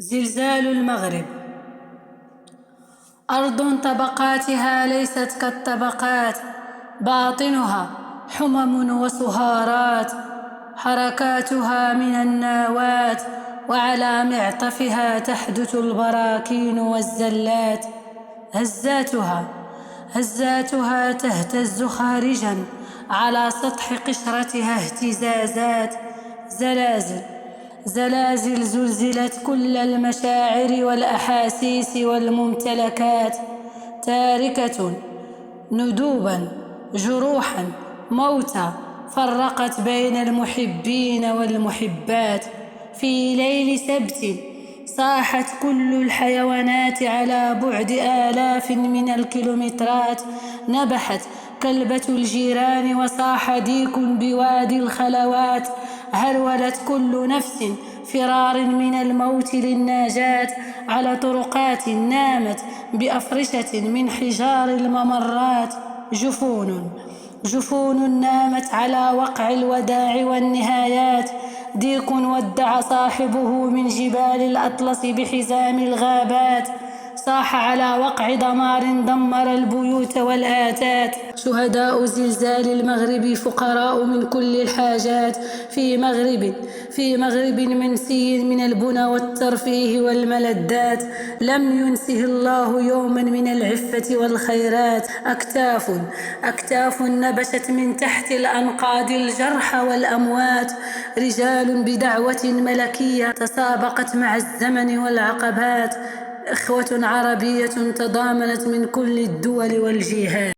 زلزال المغرب. أرض طبقاتها ليست كالطبقات، باطنها حمم وصهارات، حركاتها من الناوات، وعلى معطفها تحدث البراكين والزلات. هزاتها تهتز خارجا، على سطح قشرتها اهتزازات. زلازل زلزلت كل المشاعر والأحاسيس والممتلكات، تاركة ندوبا، جروحا، موتى، فرقت بين المحبين والمحبات. في ليل سبت صاحت كل الحيوانات على بعد آلاف من الكيلومترات، نبحت كلبة الجيران وصاح ديك بوادي الخلوات، هرولت كل نفس فرار من الموت للنجاة على طرقات نامت بأفرشة من حجار الممرات. جفون نامت على وقع الوداع والنهايات. ديك ودع صاحبه من جبال الأطلس بحزام الغابات، صاح على وقع دمار دمر البيوت والآتات. شهداء زلزال المغرب فقراء من كل الحاجات، في مغرب منسي من البنى والترفيه والملذات، لم ينسه الله يوما من العفة والخيرات. أكتاف نبشت من تحت الأنقاض الجرحى والأموات، رجال بدعوة ملكية تسابقت مع الزمن والعقبات، إخوة عربية تضامنت من كل الدول والجهات.